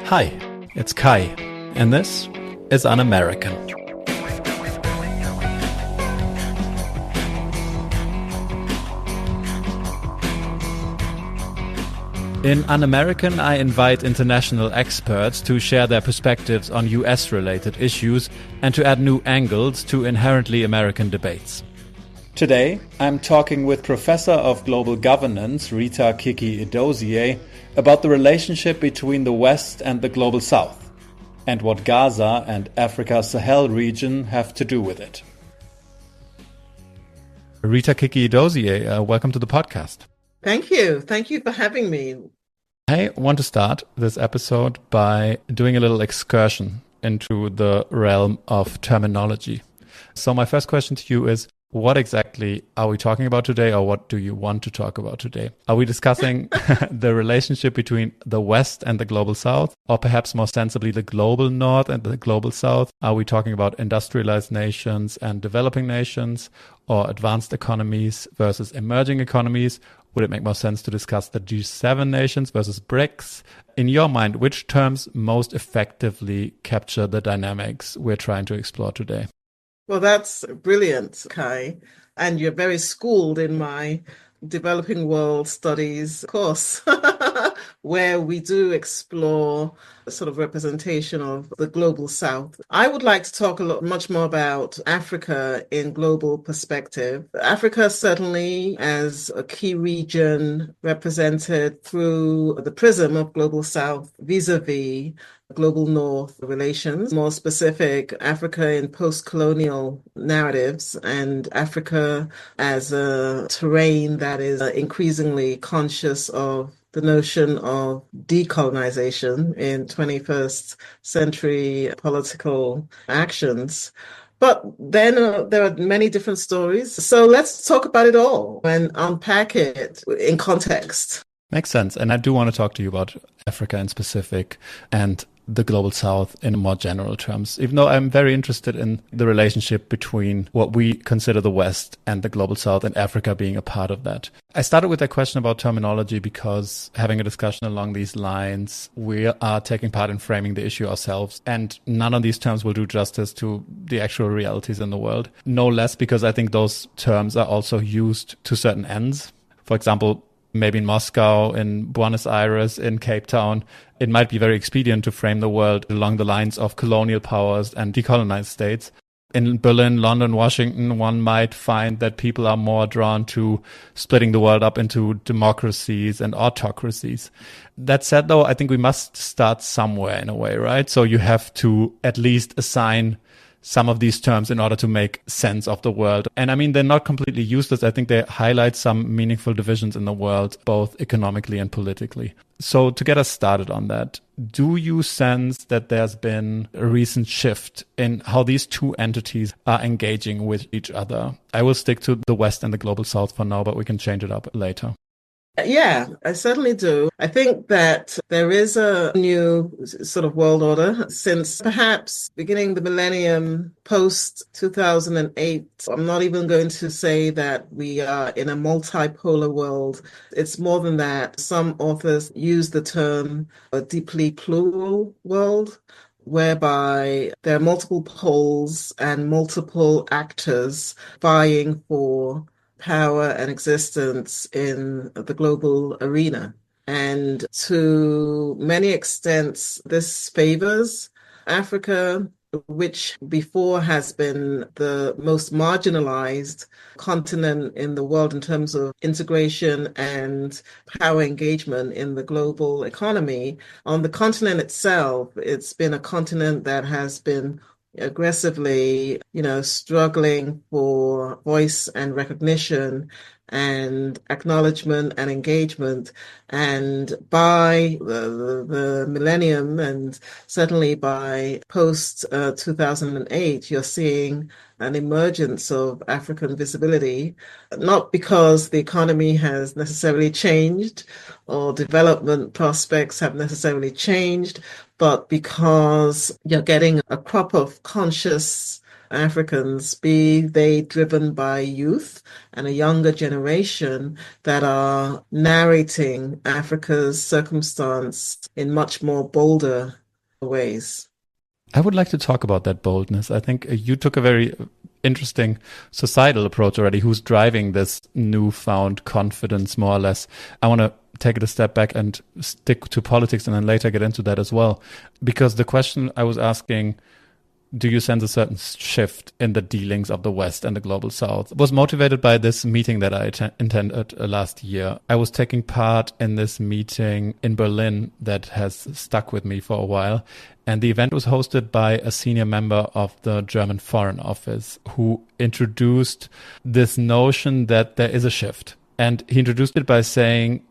Hi, it's Kai, and this is Un-American. In Un-American, I invite international experts to share their perspectives on US-related issues and to add new angles to inherently American debates. Today, I'm talking with Professor of Global Governance, Rita Kiki Edozie, about the relationship between the West and the Global South, and what Gaza and Africa's Sahel region have to do with it. Rita Kiki Edozie, welcome to the podcast. Thank you. Thank you for having me. I want to start this episode by doing a little excursion into the realm of terminology. So my first question to you is, what exactly are we talking about today, or what do you want to talk about today? Are we discussing the relationship between the West and the Global South, or perhaps more sensibly the Global North and the Global South? Are we talking about industrialized nations and developing nations, or advanced economies versus emerging economies? Would it make more sense to discuss the G7 nations versus BRICS? In your mind, which terms most effectively capture the dynamics we're trying to explore today? Well, that's brilliant, Kai. And you're very schooled in my developing world studies course, where we do explore a sort of representation of the Global South. I would like to talk much more about Africa in global perspective. Africa certainly as a key region represented through the prism of Global South vis-a-vis Global North relations, more specific, Africa in post-colonial narratives, and Africa as a terrain that is increasingly conscious of the notion of decolonization in 21st century political actions. But then there are many different stories. So let's talk about it all and unpack it in context. Makes sense. And I do want to talk to you about Africa in specific and the Global South in more general terms, even though I'm very interested in the relationship between what we consider the West and the Global South, and Africa being a part of that. I started with a question about terminology because having a discussion along these lines, we are taking part in framing the issue ourselves, and none of these terms will do justice to the actual realities in the world. No less because I think those terms are also used to certain ends. For example, maybe in Moscow, in Buenos Aires, in Cape Town, it might be very expedient to frame the world along the lines of colonial powers and decolonized states. In Berlin, London, Washington, one might find that people are more drawn to splitting the world up into democracies and autocracies. That said, though, I think we must start somewhere in a way, right? So you have to at least assign some of these terms in order to make sense of the world. And I mean, they're not completely useless. I think they highlight some meaningful divisions in the world, both economically and politically. So to get us started on that, do you sense that there's been a recent shift in how these two entities are engaging with each other? I will stick to the West and the Global South for now, but we can change it up later. Yeah, I certainly do. I think that there is a new sort of world order since perhaps beginning the millennium post 2008. I'm not even going to say that we are in a multipolar world. It's more than that. Some authors use the term a deeply plural world, whereby there are multiple poles and multiple actors vying for power and existence in the global arena. And to many extents, this favors Africa, which before has been the most marginalized continent in the world in terms of integration and power engagement in the global economy. On the continent itself, it's been a continent that has been aggressively, struggling for voice and recognition and acknowledgement and engagement. And by the millennium, and certainly by post 2008, you're seeing an emergence of African visibility, not because the economy has necessarily changed or development prospects have necessarily changed, but because you're getting a crop of conscious Africans, be they driven by youth and a younger generation that are narrating Africa's circumstance in much more bolder ways. I would like to talk about that boldness. I think you took a very interesting societal approach already. Who's driving this newfound confidence, more or less? I want to take it a step back and stick to politics and then later get into that as well. Because the question I was asking, do you sense a certain shift in the dealings of the West and the global South, was motivated by this meeting that I attended last year. I was taking part in this meeting in Berlin that has stuck with me for a while. And the event was hosted by a senior member of the German Foreign Office who introduced this notion that there is a shift. And he introduced it by saying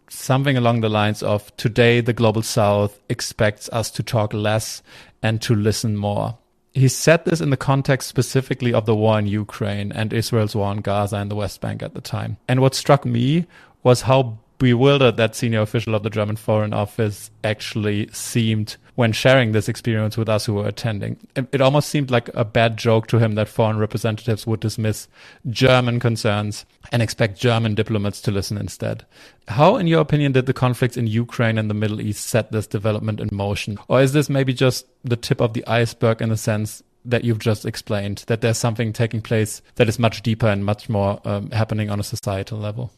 something along the lines of, today the global South expects us to talk less and to listen more. He said this in the context specifically of the war in Ukraine and Israel's war on Gaza and the West Bank at the time. And what struck me was how bewildered that senior official of the German Foreign Office actually seemed when sharing this experience with us who were attending. It almost seemed like a bad joke to him that foreign representatives would dismiss German concerns and expect German diplomats to listen instead. How, in your opinion, did the conflicts in Ukraine and the Middle East set this development in motion? Or is this maybe just the tip of the iceberg in the sense that you've just explained, that there's something taking place that is much deeper and much more happening on a societal level?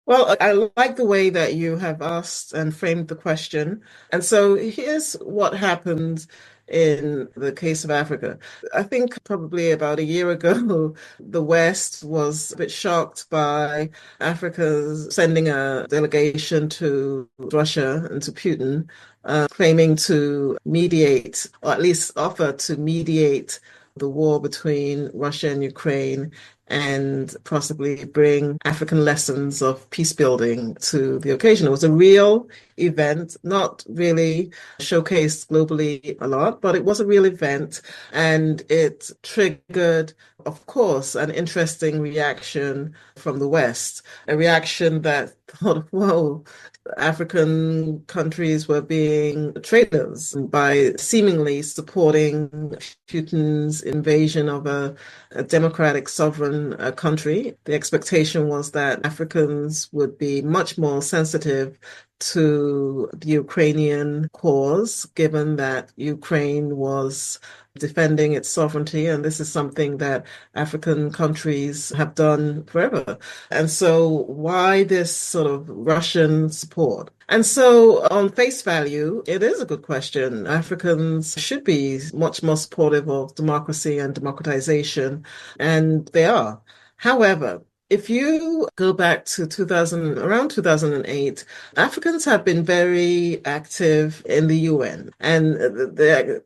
Well, I like the way that you have asked and framed the question. And so here's what happened in the case of Africa. I think probably about a year ago, the West was a bit shocked by Africa's sending a delegation to Russia and to Putin, claiming to mediate, or at least offer to mediate the war between Russia and Ukraine and possibly bring African lessons of peace building to the occasion. It was a real event, not really showcased globally a lot, but it was a real event, and it triggered, of course, an interesting reaction from the West, a reaction that thought, whoa, African countries were being traitors by seemingly supporting Putin's invasion of a democratic sovereign country. The expectation was that Africans would be much more sensitive to the Ukrainian cause, given that Ukraine was defending its sovereignty. And this is something that African countries have done forever. And so why this sort of Russian support? And so on face value, it is a good question. Africans should be much more supportive of democracy and democratization, and they are. However, if you go back to around 2008, Africans have been very active in the UN, and they're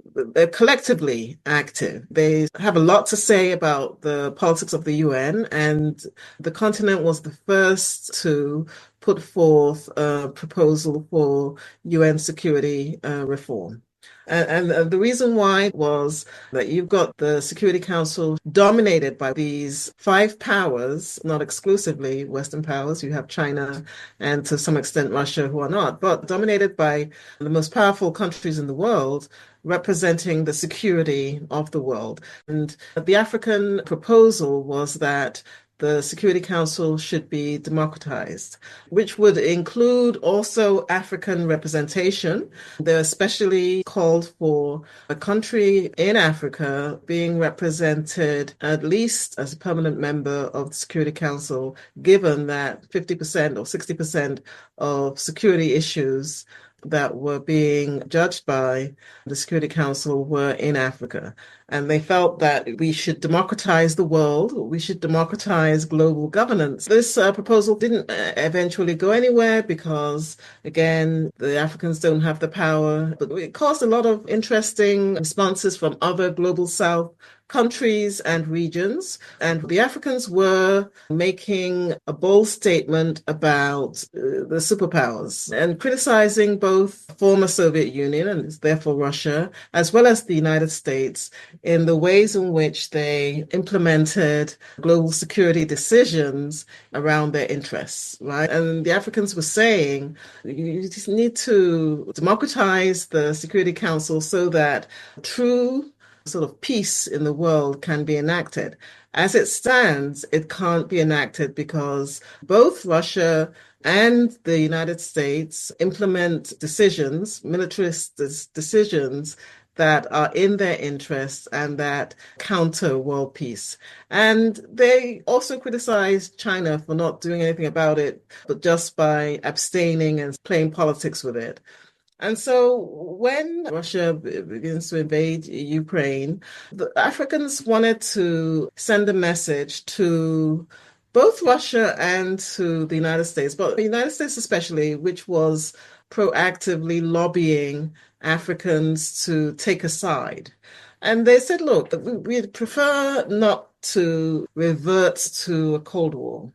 collectively active. They have a lot to say about the politics of the UN, and the continent was the first to put forth a proposal for UN security reform. And the reason why was that you've got the Security Council dominated by these five powers, not exclusively Western powers. You have China and to some extent Russia who are not, but dominated by the most powerful countries in the world, representing the security of the world. And the African proposal was that the Security Council should be democratized, which would include also African representation. They especially called for a country in Africa being represented at least as a permanent member of the Security Council, given that 50% or 60% of security issues that were being judged by the Security Council were in Africa. And they felt that we should democratize the world, we should democratize global governance. This proposal didn't eventually go anywhere because, again, the Africans don't have the power. But it caused a lot of interesting responses from other global South countries and regions. And the Africans were making a bold statement about the superpowers and criticizing both former Soviet Union, and therefore Russia, as well as the United States, in the ways in which they implemented global security decisions around their interests, right? And the Africans were saying, you just need to democratize the Security Council so that true sort of peace in the world can be enacted. As it stands, it can't be enacted because both Russia and the United States implement decisions, militarist decisions that are in their interests and that counter world peace. And they also criticize China for not doing anything about it, but just by abstaining and playing politics with it. And so when Russia begins to invade Ukraine, the Africans wanted to send a message to both Russia and to the United States, but the United States especially, which was proactively lobbying Africans to take a side. And they said, look, we'd prefer not to revert to a Cold War.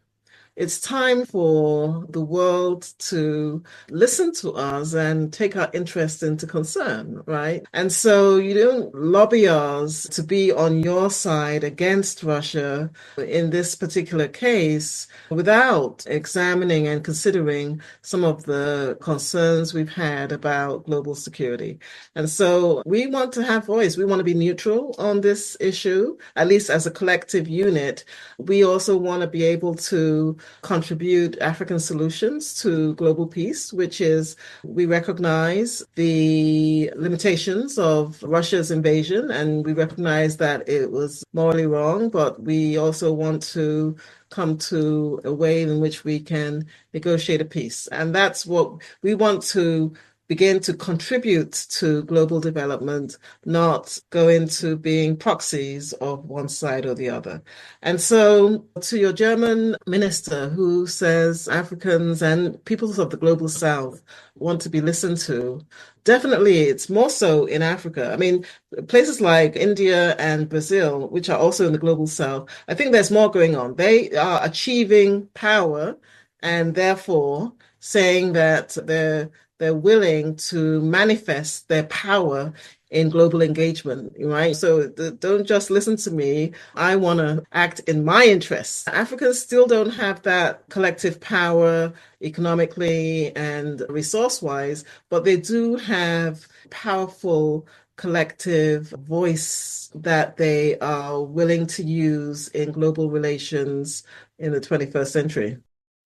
It's time for the world to listen to us and take our interest into concern, right? And so you don't lobby us to be on your side against Russia in this particular case without examining and considering some of the concerns we've had about global security. And so we want to have voice. We want to be neutral on this issue, at least as a collective unit. We also want to be able to contribute African solutions to global peace, which is we recognize the limitations of Russia's invasion and we recognize that it was morally wrong, but we also want to come to a way in which we can negotiate a peace. And that's what we want to begin to contribute to global development, not go into being proxies of one side or the other. And so to your German minister who says Africans and peoples of the global south want to be listened to, definitely it's more so in Africa. I mean, places like India and Brazil, which are also in the global south, I think there's more going on. They are achieving power and therefore saying that they're willing to manifest their power in global engagement, right? So don't just listen to me. I want to act in my interests. Africans still don't have that collective power economically and resource-wise, but they do have powerful collective voice that they are willing to use in global relations in the 21st century.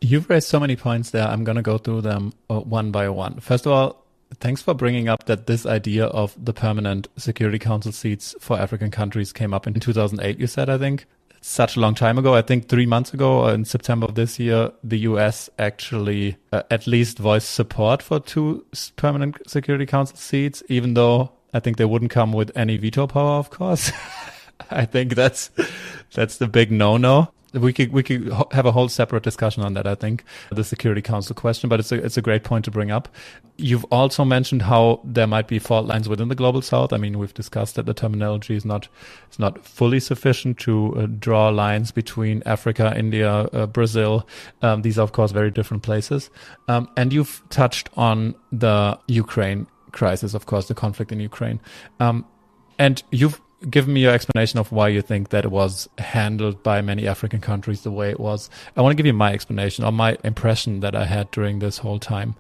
You've raised so many points there. I'm going to go through them one by one. First of all, thanks for bringing up that this idea of the permanent Security Council seats for African countries came up in 2008, you said, I think. It's such a long time ago. I think 3 months ago, in September of this year, the US actually at least voiced support for 2 permanent Security Council seats, even though I think they wouldn't come with any veto power, of course. I think that's the big no-no. We could have a whole separate discussion on that, I think, the Security Council question, but it's a great point to bring up. You've also mentioned how there might be fault lines within the Global South. I mean, we've discussed that the terminology is not fully sufficient to draw lines between Africa, India, Brazil. These are, of course, very different places. And you've touched on the Ukraine crisis, of course, the conflict in Ukraine. And you've given me your explanation of why you think that it was handled by many African countries the way it was. I want to give you my explanation or my impression that I had during this whole time.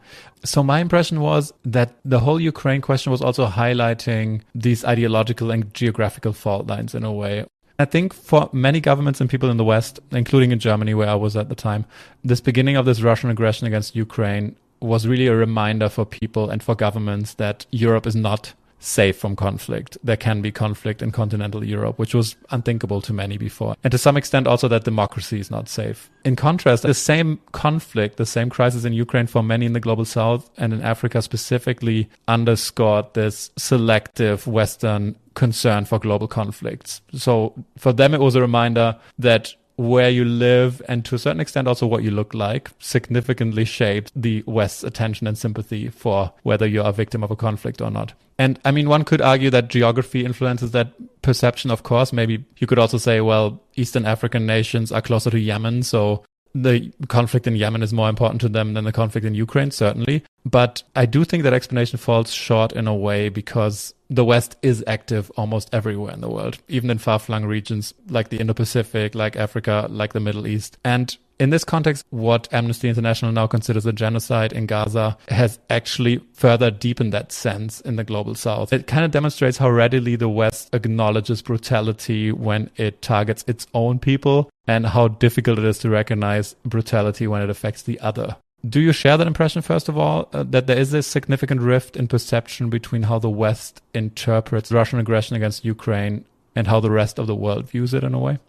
So my impression was that the whole Ukraine question was also highlighting these ideological and geographical fault lines in a way. I think for many governments and people in the West, including in Germany where I was at the time, this beginning of this Russian aggression against Ukraine was really a reminder for people and for governments that Europe is not safe from conflict. There can be conflict in continental Europe, which was unthinkable to many before. And to some extent also that democracy is not safe. In contrast, the same conflict, the same crisis in Ukraine for many in the Global South and in Africa specifically underscored this selective Western concern for global conflicts. So for them, it was a reminder that where you live and to a certain extent also what you look like significantly shaped the West's attention and sympathy for whether you're a victim of a conflict or not. And I mean, one could argue that geography influences that perception, of course. Maybe you could also say, well, Eastern African nations are closer to Yemen, so the conflict in Yemen is more important to them than the conflict in Ukraine, certainly. But I do think that explanation falls short in a way because the West is active almost everywhere in the world, even in far-flung regions like the Indo-Pacific, like Africa, like the Middle East. And in this context, what Amnesty International now considers a genocide in Gaza has actually further deepened that sense in the global South. It kind of demonstrates how readily the West acknowledges brutality when it targets its own people and how difficult it is to recognize brutality when it affects the other. Do you share that impression, first of all, that there is a significant rift in perception between how the West interprets Russian aggression against Ukraine and how the rest of the world views it in a way?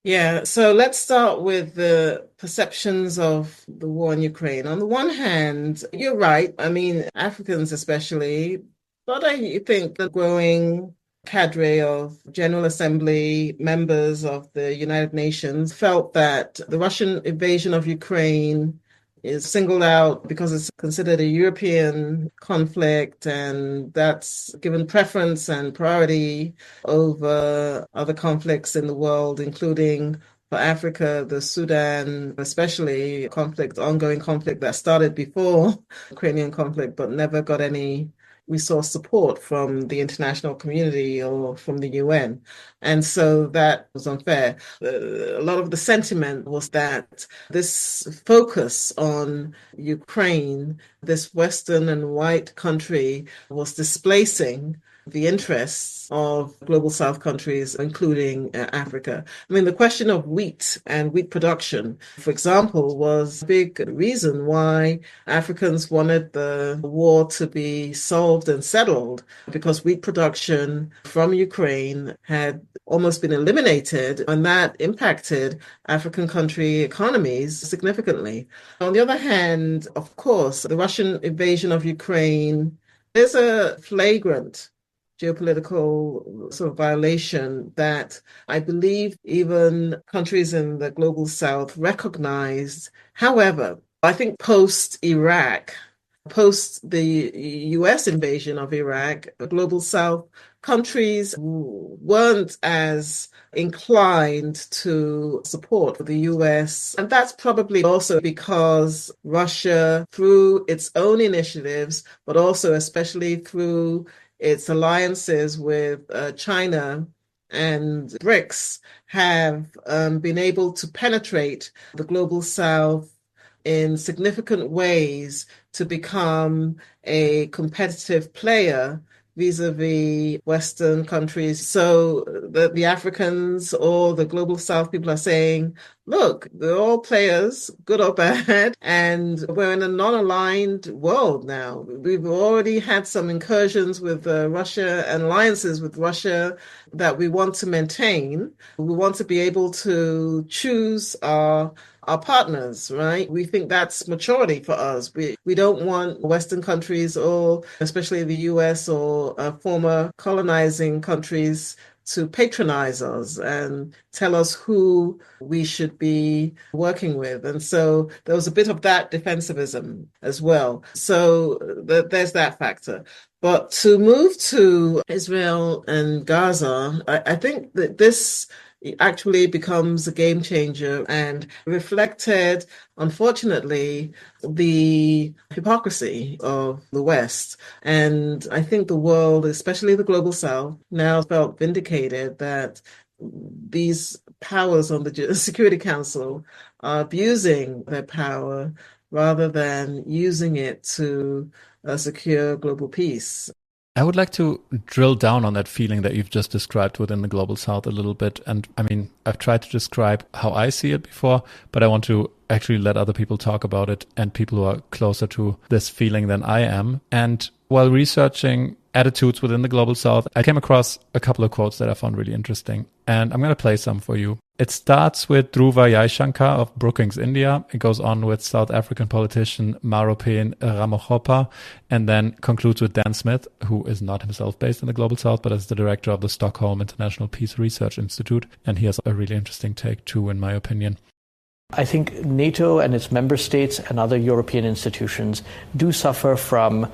Yeah, so let's start with the perceptions of the war in Ukraine. On the one hand, you're right. I mean, Africans especially, but I think the growing cadre of General Assembly members of the United Nations felt that the Russian invasion of Ukraine is singled out because it's considered a European conflict, and that's given preference and priority over other conflicts in the world, including for Africa, the Sudan, especially ongoing conflict that started before the Ukrainian conflict, but never got any resource support from the international community or from the UN. And so that was unfair. A lot of the sentiment was that this focus on Ukraine, this Western and white country, was displacing the interests of global South countries, including Africa. I mean, the question of wheat and wheat production, for example, was a big reason why Africans wanted the war to be solved and settled, because wheat production from Ukraine had almost been eliminated, and that impacted African country economies significantly. On the other hand, of course, the Russian invasion of Ukraine is a flagrant geopolitical sort of violation that I believe even countries in the global South recognized. However, I think post the US invasion of Iraq, the global South countries weren't as inclined to support the US. And that's probably also because Russia, through its own initiatives, but also especially through its alliances with China and BRICS, have been able to penetrate the global South in significant ways to become a competitive player vis-a-vis Western countries. So the Africans or the global South people are saying, look, they're all players, good or bad, and we're in a non-aligned world now. We've already had some incursions with Russia and alliances with Russia that we want to maintain. We want to be able to choose our partners, right? We think that's maturity for us. We don't want Western countries, or especially the US or former colonizing countries, to patronize us and tell us who we should be working with. And so there was a bit of that defensivism as well. So there's that factor. But to move to Israel and Gaza, I think that this actually becomes a game changer and reflected, unfortunately, the hypocrisy of the West. And I think the world, especially the global South, now felt vindicated that these powers on the Security Council are abusing their power rather than using it to secure global peace. I would like to drill down on that feeling that you've just described within the global South a little bit. And I mean, I've tried to describe how I see it before, but I want to actually let other people talk about it, and people who are closer to this feeling than I am. And while researching attitudes within the global South, I came across a couple of quotes that I found really interesting. And I'm going to play some for you. It starts with Dhruva Jaishankar of Brookings, India. It goes on with South African politician Maropene Ramokgopa, and then concludes with Dan Smith, who is not himself based in the global South, but is the director of the Stockholm International Peace Research Institute. And he has a really interesting take too, in my opinion. I think NATO and its member states and other European institutions do suffer from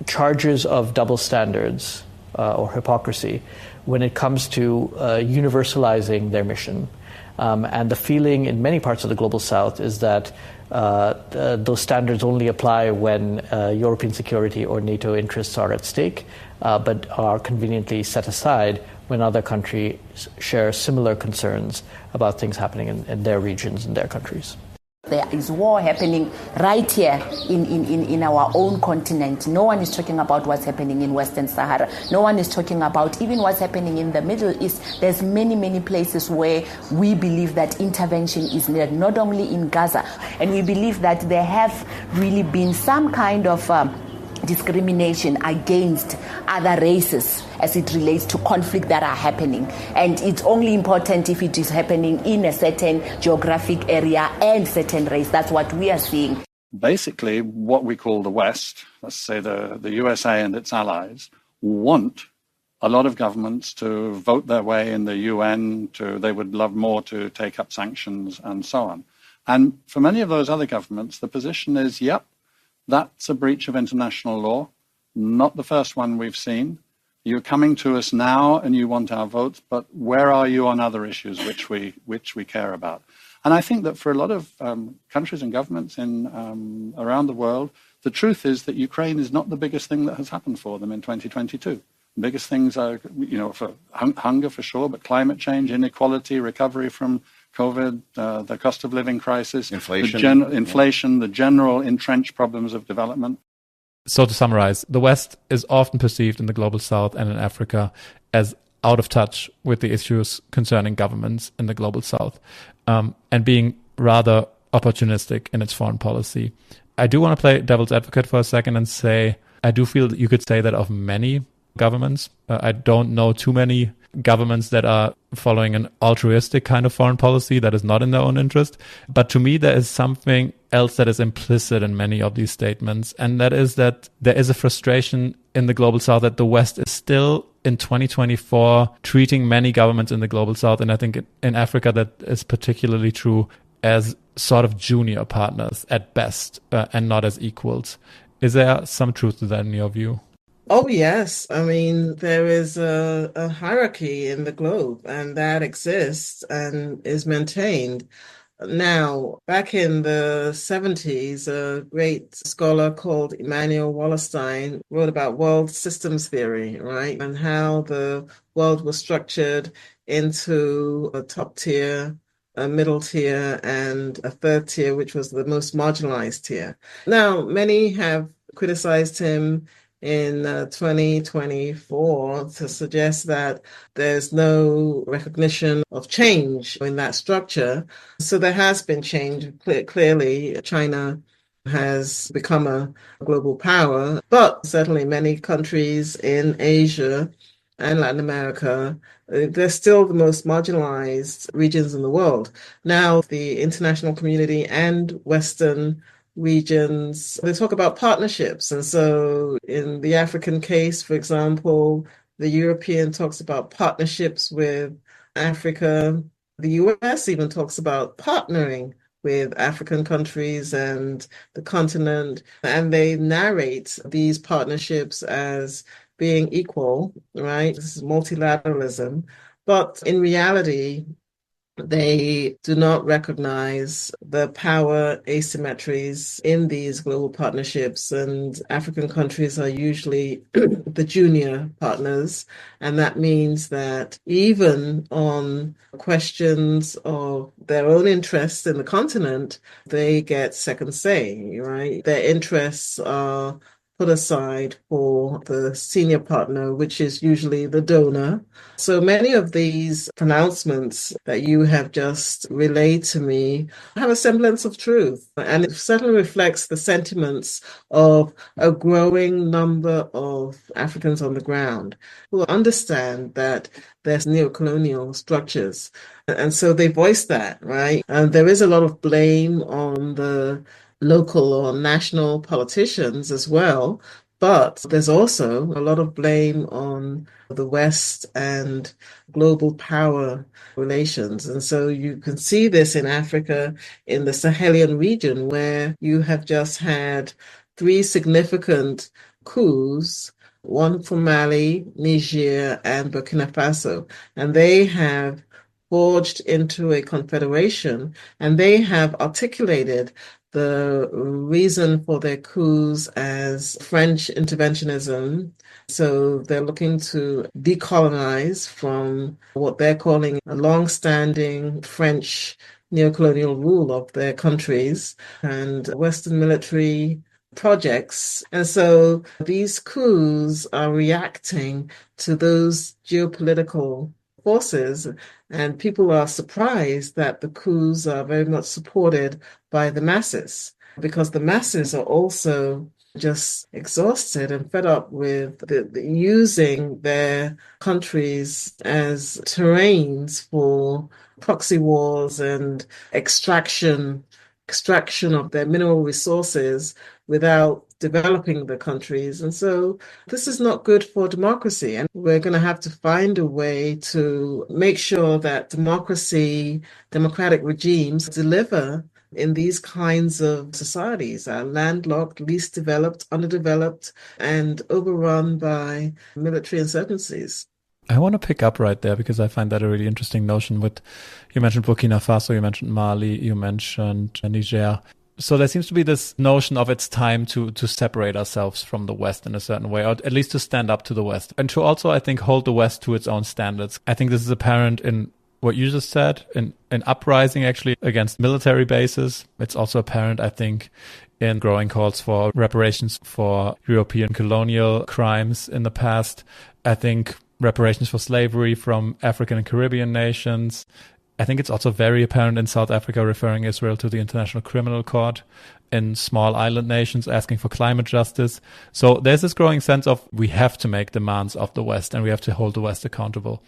charges of double standards or hypocrisy when it comes to universalizing their mission. And the feeling in many parts of the global South is that those standards only apply when European security or NATO interests are at stake, but are conveniently set aside when other countries share similar concerns about things happening in their regions and their countries. There is war happening right here in our own continent. No one is talking about what's happening in Western Sahara. No one is talking about even what's happening in the Middle East. There's many places where we believe that intervention is needed, not only in Gaza. And we believe that there have really been some kind of discrimination against other races as it relates to conflict that are happening. And it's only important if it is happening in a certain geographic area and certain race. That's what we are seeing. Basically, what we call the West, let's say the USA and its allies, want a lot of governments to vote their way in the UN, they would love more to take up sanctions and so on. And for many of those other governments, the position is, yep, that's a breach of international law, not the first one we've seen. You're coming to us now and you want our votes, but where are you on other issues which we care about? And I think that for a lot of countries and governments around the world, the truth is that Ukraine is not the biggest thing that has happened for them in 2022. The biggest things are, for hunger for sure, but climate change, inequality, recovery from COVID, the cost of living crisis, inflation, the general entrenched problems of development. So to summarize, the West is often perceived in the global South and in Africa as out of touch with the issues concerning governments in the global South, and being rather opportunistic in its foreign policy. I do want to play devil's advocate for a second and say, I do feel that you could say that of many governments. I don't know too many governments that are following an altruistic kind of foreign policy that is not in their own interest. But to me, there is something else that is implicit in many of these statements. And that is that there is a frustration in the global South that the West is still in 2024 treating many governments in the global South. And I think in Africa, that is particularly true, as sort of junior partners at best, and not as equals. Is there some truth to that in your view? Oh, yes. I mean, there is a hierarchy in the globe, and that exists and is maintained. Now, back in the 70s, a great scholar called Immanuel Wallerstein wrote about world systems theory, right? And how the world was structured into a top tier, a middle tier, and a third tier, which was the most marginalized tier. Now, many have criticized him in 2024 to suggest that there's no recognition of change in that structure. So there has been change. Clearly, China has become a global power, but certainly many countries in Asia and Latin America, they're still the most marginalized regions in the world. Now, the international community and Western regions, they talk about partnerships. And so in the African case, for example, the European talks about partnerships with Africa. The US even talks about partnering with African countries and the continent. And they narrate these partnerships as being equal, right? This is multilateralism. But in reality, they do not recognize the power asymmetries in these global partnerships, and African countries are usually the junior partners. And that means that even on questions of their own interests in the continent, they get second say, right? Their interests are put aside for the senior partner, which is usually the donor. So many of these pronouncements that you have just relayed to me have a semblance of truth. And it certainly reflects the sentiments of a growing number of Africans on the ground who understand that there's neocolonial structures. And so they voice that, right? And there is a lot of blame on the local or national politicians as well, but there's also a lot of blame on the West and global power relations. And so you can see this in Africa, in the Sahelian region, where you have just had 3 significant coups, one from Mali, Niger, and Burkina Faso. And they have forged into a confederation, and they have articulated the reason for their coups as French interventionism. So they're looking to decolonize from what they're calling a long-standing French neocolonial rule of their countries and Western military projects. And so these coups are reacting to those geopolitical forces, and people are surprised that the coups are very much supported by the masses, because the masses are also just exhausted and fed up with using their countries as terrains for proxy wars and extraction of their mineral resources without developing the countries. And so this is not good for democracy. And we're going to have to find a way to make sure that democratic regimes deliver in these kinds of societies, are landlocked, least developed, underdeveloped, and overrun by military insurgencies. I want to pick up right there because I find that a really interesting notion. You mentioned Burkina Faso, you mentioned Mali, you mentioned Niger. So there seems to be this notion of it's time to separate ourselves from the West in a certain way, or at least to stand up to the West. And to also, I think, hold the West to its own standards. I think this is apparent in what you just said, in uprising actually against military bases. It's also apparent, I think, in growing calls for reparations for European colonial crimes in the past. I think reparations for slavery from African and Caribbean nations. I think it's also very apparent in South Africa referring Israel to the International Criminal Court, in small island nations asking for climate justice. So there's this growing sense of we have to make demands of the West and we have to hold the West accountable.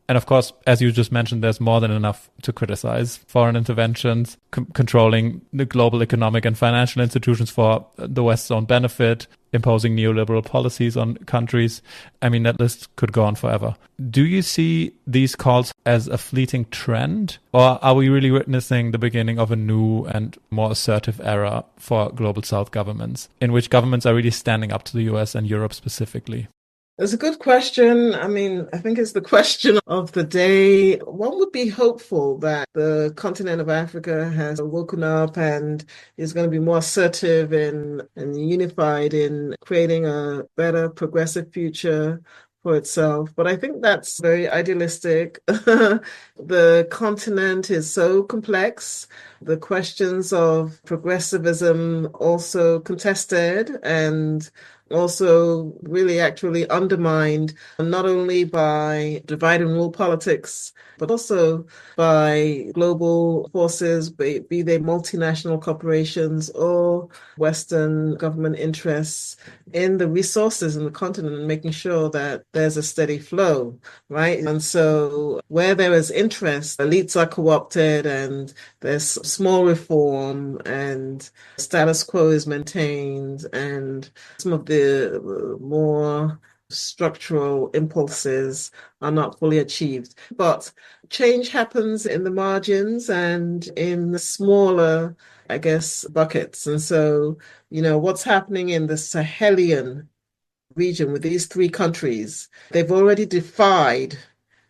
And of course, as you just mentioned, there's more than enough to criticize. Foreign interventions, controlling the global economic and financial institutions for the West's own benefit, imposing neoliberal policies on countries. I mean, that list could go on forever. Do you see these calls as a fleeting trend, or are we really witnessing the beginning of a new and more assertive era for global South governments, in which governments are really standing up to the US and Europe specifically? It's a good question. I mean, I think it's the question of the day. One would be hopeful that the continent of Africa has woken up and is going to be more assertive and unified in creating a better progressive future for itself. But I think that's very idealistic. The continent is so complex. The questions of progressivism also contested and also really actually undermined, not only by divide and rule politics, but also by global forces, be they multinational corporations or Western government interests in the resources in the continent, and making sure that there's a steady flow, right? And so where there is interest, elites are co-opted and there's small reform and status quo is maintained, and some of the more structural impulses are not fully achieved. But change happens in the margins and in smaller, I guess, buckets. And so, what's happening in the Sahelian region with these three countries, they've already defied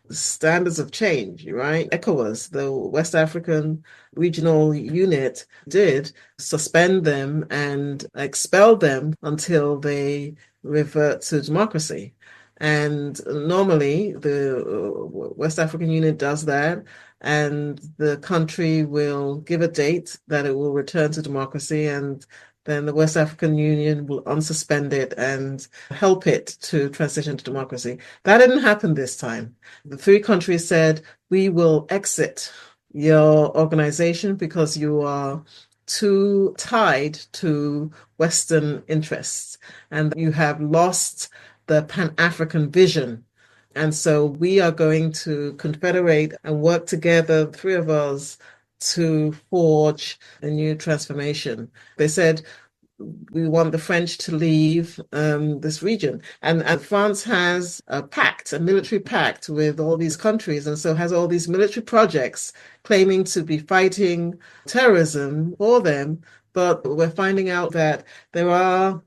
standards of change, right? ECOWAS, the West African regional unit, did suspend them and expel them until they revert to democracy. And normally the West African unit does that, and the country will give a date that it will return to democracy, and then the West African Union will unsuspend it and help it to transition to democracy. That didn't happen this time. The three countries said, we will exit your organization because you are too tied to Western interests and you have lost the Pan-African vision. And so we are going to confederate and work together, the three of us, to forge a new transformation. They said, we want the French to leave this region. And France has a military pact with all these countries, and so has all these military projects claiming to be fighting terrorism for them. But we're finding out that there are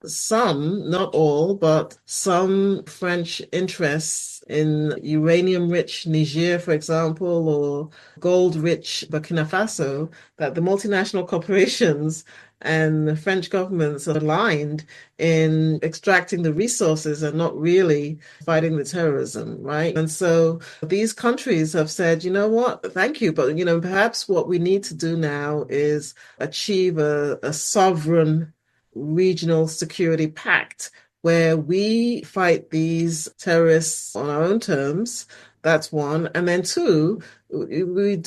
some, not all, but some French interests in uranium-rich Niger, for example, or gold-rich Burkina Faso, that the multinational corporations and the French governments are aligned in extracting the resources and not really fighting the terrorism, right? And so these countries have said, you know what, thank you, but, perhaps what we need to do now is achieve a sovereign regional security pact where we fight these terrorists on our own terms. That's one. And then two, we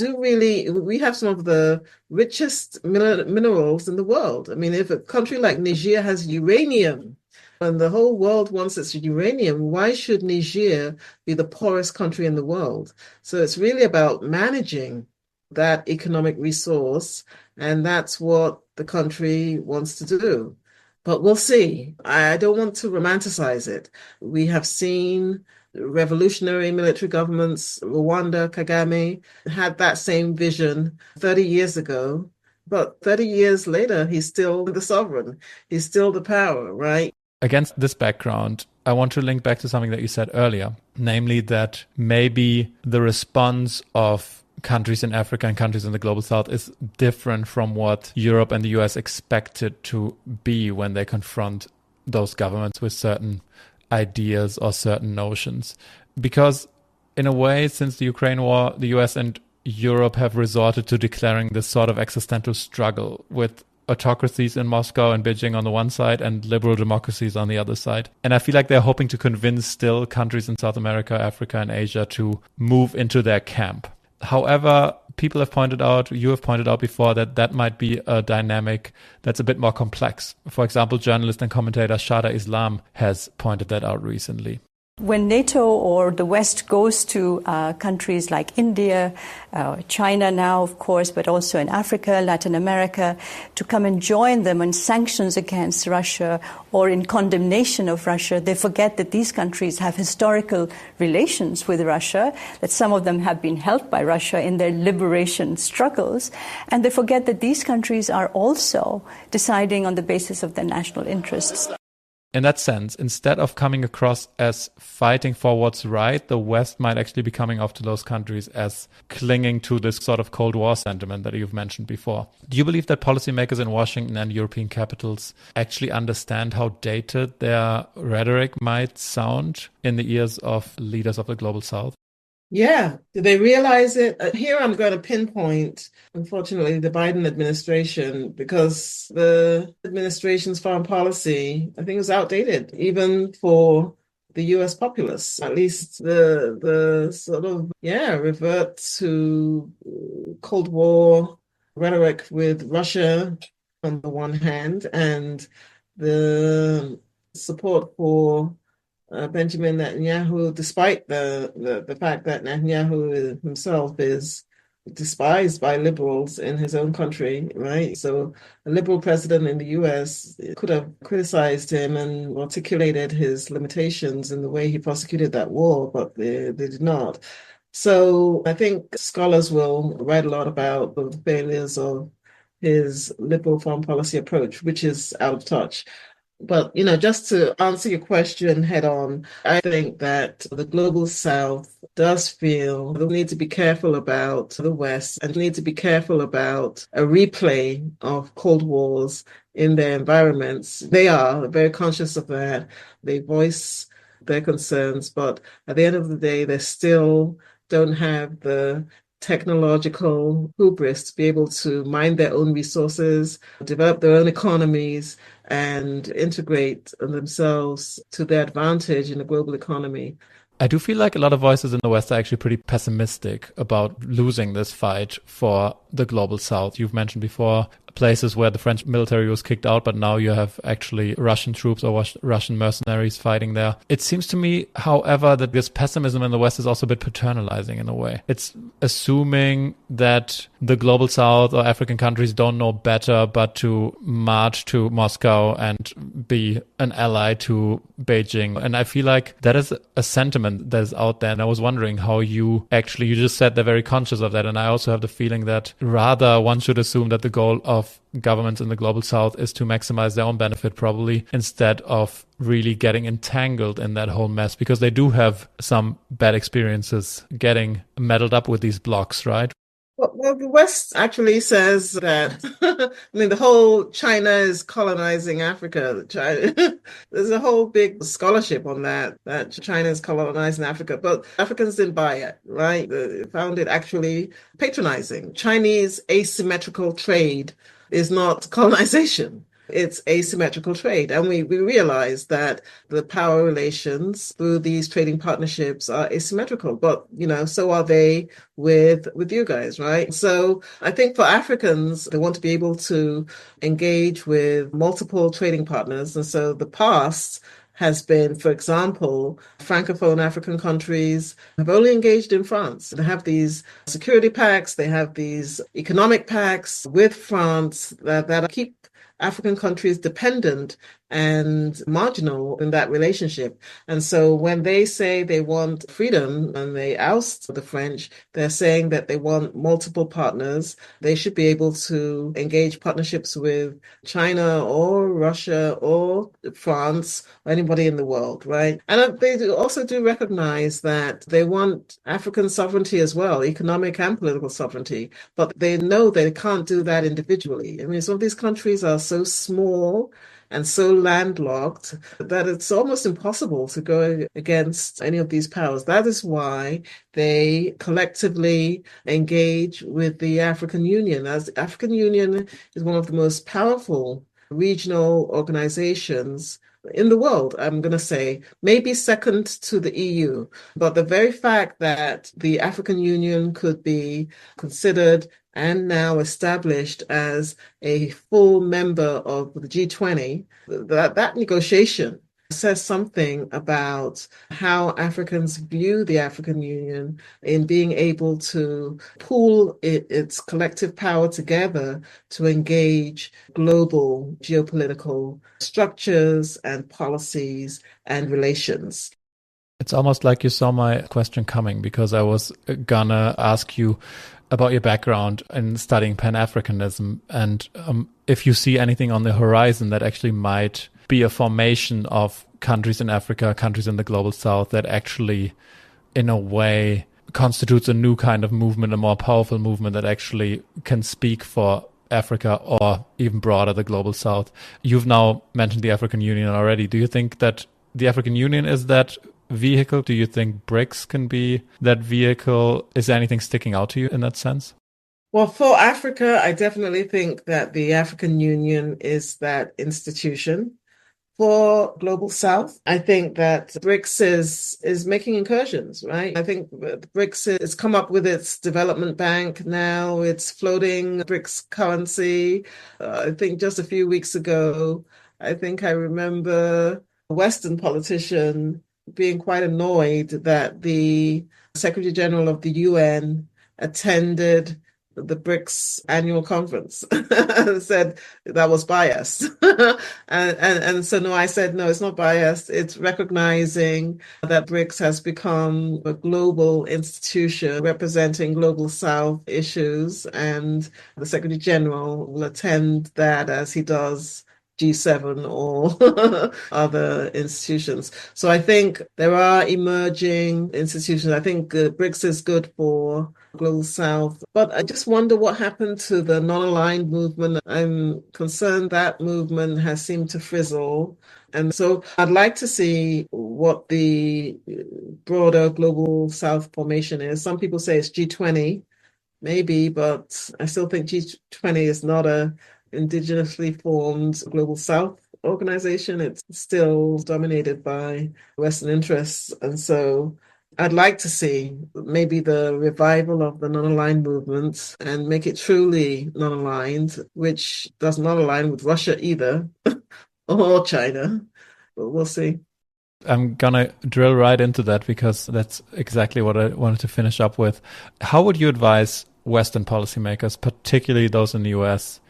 have some of the richest minerals in the world. I mean, if a country like Niger has uranium and the whole world wants its uranium, why should Niger be the poorest country in the world? So it's really about managing that economic resource, and that's what the country wants to do. But we'll see. I don't want to romanticize it. We have seen revolutionary military governments, Rwanda, Kagame, had that same vision 30 years ago. But 30 years later, he's still the sovereign. He's still the power, right? Against this background, I want to link back to something that you said earlier, namely that maybe the response of countries in Africa and countries in the global south is different from what Europe and the US expected to be when they confront those governments with certain ideas or certain notions. Because in a way, since the Ukraine war, the US and Europe have resorted to declaring this sort of existential struggle with autocracies in Moscow and Beijing on the one side and liberal democracies on the other side. And I feel like they're hoping to convince still countries in South America, Africa, and Asia to move into their camp. However, people have pointed out, you have pointed out before, that might be a dynamic that's a bit more complex. For example, journalist and commentator Shada Islam has pointed that out recently. When NATO or the West goes to countries like India, China now, of course, but also in Africa, Latin America, to come and join them on sanctions against Russia or in condemnation of Russia, they forget that these countries have historical relations with Russia, that some of them have been helped by Russia in their liberation struggles, and they forget that these countries are also deciding on the basis of their national interests. In that sense, instead of coming across as fighting for what's right, the West might actually be coming off to those countries as clinging to this sort of Cold War sentiment that you've mentioned before. Do you believe that policymakers in Washington and European capitals actually understand how dated their rhetoric might sound in the ears of leaders of the global South? Yeah. Do they realize it? Here I'm going to pinpoint, unfortunately, the Biden administration, because the administration's foreign policy, I think, was outdated, even for the US populace. At least the sort of, revert to Cold War rhetoric with Russia on the one hand, and the support for Benjamin Netanyahu, despite the fact that Netanyahu himself is despised by liberals in his own country, right? So a liberal president in the US could have criticized him and articulated his limitations in the way he prosecuted that war, but they did not. So I think scholars will write a lot about the failures of his liberal foreign policy approach, which is out of touch. But, just to answer your question head on, I think that the global South does feel they need to be careful about the West and need to be careful about a replay of Cold Wars in their environments. They are very conscious of that. They voice their concerns, but at the end of the day, they still don't have the technological hubris to be able to mine their own resources, develop their own economies, and integrate themselves to their advantage in the global economy. I do feel like a lot of voices in the West are actually pretty pessimistic about losing this fight for the global South. You've mentioned before places where the French military was kicked out, but now you have actually Russian troops or Russian mercenaries fighting there. It seems to me, however, that this pessimism in the West is also a bit paternalizing in a way. It's assuming that the global South or African countries don't know better but to march to Moscow and be an ally to Beijing. And I feel like that is a sentiment that is out there. And I was wondering how you just said they're very conscious of that. And I also have the feeling that rather one should assume that the goal of of governments in the global south is to maximize their own benefit, probably, instead of really getting entangled in that whole mess, because they do have some bad experiences getting meddled up with these blocks, right? Well, the West actually says that, I mean, the whole China is colonizing Africa. There's a whole big scholarship on that China is colonizing Africa, but Africans didn't buy it, right? They found it actually patronizing. Chinese asymmetrical trade is not colonization. It's asymmetrical trade. And we realize that the power relations through these trading partnerships are asymmetrical, but, so are they with you guys, right? So I think for Africans, they want to be able to engage with multiple trading partners. And so the past has been, for example, Francophone African countries have only engaged in France. They have these security pacts, they have these economic pacts with France that keep African countries dependent and marginal in that relationship. And so when they say they want freedom and they oust the French, they're saying that they want multiple partners. They should be able to engage partnerships with China or Russia or France or anybody in the world, right? And they also do recognize that they want African sovereignty as well, economic and political sovereignty, but they know they can't do that individually. I mean, some of these countries are so small and so landlocked that it's almost impossible to go against any of these powers. That is why they collectively engage with the African Union, as the African Union is one of the most powerful regional organizations in the world, I'm going to say, maybe second to the EU. But the very fact that the African Union could be considered and now established as a full member of the G20, that negotiation says something about how Africans view the African Union in being able to pool its collective power together to engage global geopolitical structures and policies and relations. It's almost like you saw my question coming, because I was gonna ask you about your background in studying Pan-Africanism, and if you see anything on the horizon that actually might be a formation of countries in Africa, countries in the global south, that actually, in a way, constitutes a new kind of movement, a more powerful movement that actually can speak for Africa or even broader, the global south. You've now mentioned the African Union already. Do you think that the African Union is that vehicle? Do you think BRICS can be that vehicle? Is there anything sticking out to you in that sense? Well, for Africa, I definitely think that the African Union is that institution. For Global South, I think that BRICS is making incursions, right? I think BRICS has come up with its development bank now. It's floating BRICS currency. I think just a few weeks ago, I remember a Western politician being quite annoyed that the Secretary General of the UN attended the BRICS annual conference and said that was biased. and so no, I said, no, it's not biased. It's recognizing that BRICS has become a global institution representing global South issues, and the Secretary General will attend that as he does G7 or other institutions. So I think there are emerging institutions. I think BRICS is good for Global South, but I just wonder what happened to the non-aligned movement. I'm concerned that movement has seemed to frizzle. And so I'd like to see what the broader Global South formation is. Some people say it's G20, maybe, but I still think G20 is not a indigenously formed Global South organization. It's still dominated by Western interests. And so I'd like to see maybe the revival of the non-aligned movements and make it truly non-aligned, which does not align with Russia either, or China. But we'll see. I'm gonna drill right into that, because that's exactly what I wanted to finish up with. How would you advise Western policymakers, particularly those in the US,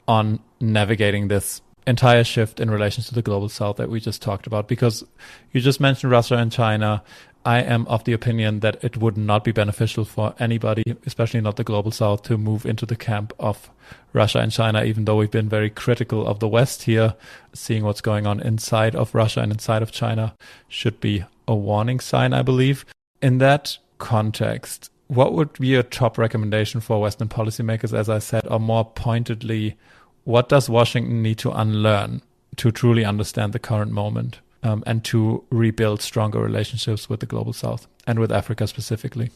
on navigating this entire shift in relation to the global south that we just talked about? Because you just mentioned Russia and China. I am of the opinion that it would not be beneficial for anybody, especially not the global south, to move into the camp of Russia and China, even though we've been very critical of the West here. Seeing what's going on inside of Russia and inside of China should be a warning sign, I believe. In that context, what would be your top recommendation for Western policymakers, as I said, or more pointedly, what does Washington need to unlearn to truly understand the current moment and to rebuild stronger relationships with the global south and with Africa specifically?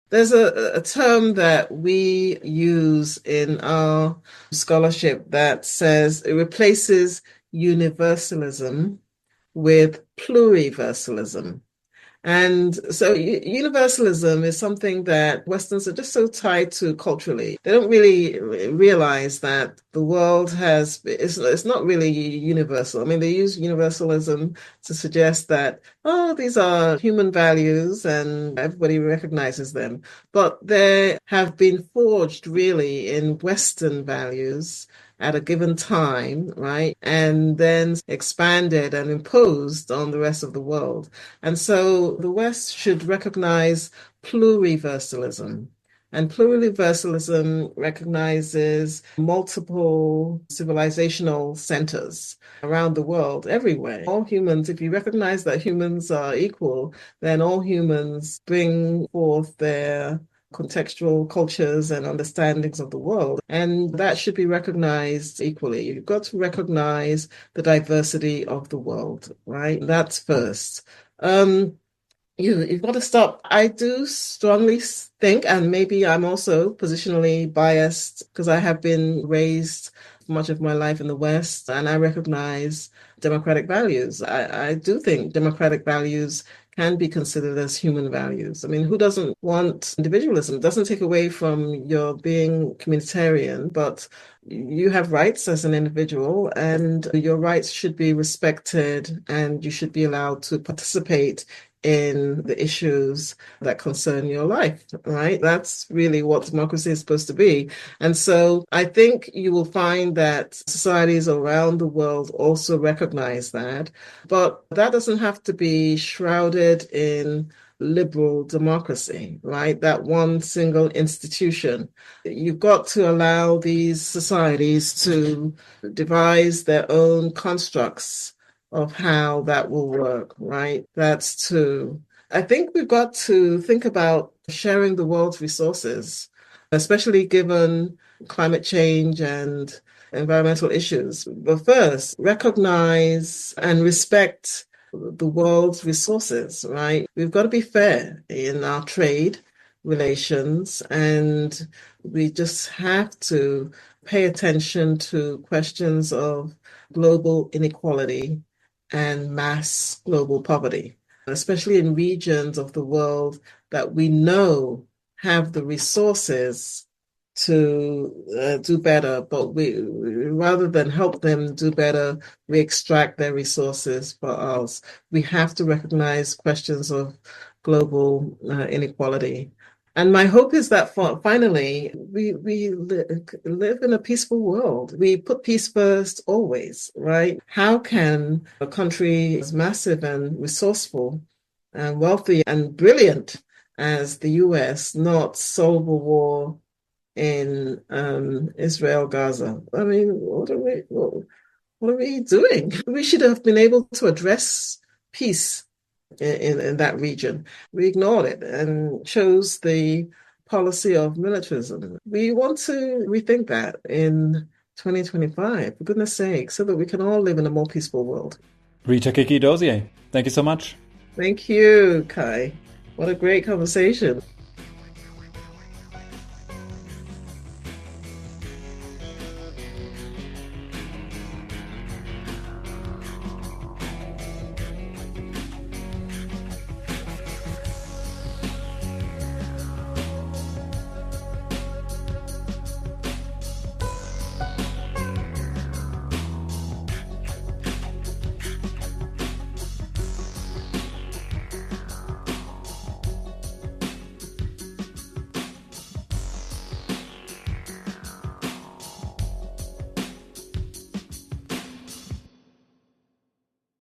There's a term that we use in our scholarship that says it replaces universalism with pluriversalism. And so universalism is something that Westerns are just so tied to culturally. They don't really realize that the world it's not really universal. I mean, they use universalism to suggest that, these are human values and everybody recognizes them. But they have been forged really in Western values at a given time, right? And then expanded and imposed on the rest of the world. And so the West should recognize pluriversalism. And pluriversalism recognizes multiple civilizational centers around the world, everywhere. All humans, if you recognize that humans are equal, then all humans bring forth their contextual cultures and understandings of the world. And that should be recognized equally. You've got to recognize the diversity of the world, right? That's first. You've got to stop. I do strongly think, and maybe I'm also positionally biased because I have been raised much of my life in the West, and I recognize democratic values. I do think democratic values can be considered as human values. I mean, who doesn't want individualism? It doesn't take away from your being communitarian, but you have rights as an individual, and your rights should be respected, and you should be allowed to participate in the issues that concern your life, right? That's really what democracy is supposed to be. And so I think you will find that societies around the world also recognize that, but that doesn't have to be shrouded in liberal democracy, right? That one single institution. You've got to allow these societies to devise their own constructs of how that will work, right? That's two. I think we've got to think about sharing the world's resources, especially given climate change and environmental issues. But first, recognize and respect the world's resources, right? We've got to be fair in our trade relations, and we just have to pay attention to questions of global inequality and mass global poverty, especially in regions of the world that we know have the resources to do better, but we rather than help them do better, we extract their resources for us. We have to recognize questions of global inequality. And my hope is that finally we live in a peaceful world. We put peace first always, right? How can a country as massive and resourceful and wealthy and brilliant as the US not solve a war in Israel, Gaza? I mean, what are we doing? We should have been able to address peace in that region. We ignored it and chose the policy of militarism. We want to rethink that in 2025, for goodness sake, so that we can all live in a more peaceful world. Rita, Kiki, Edozie, thank you so much. Thank you, Kai. What a great conversation.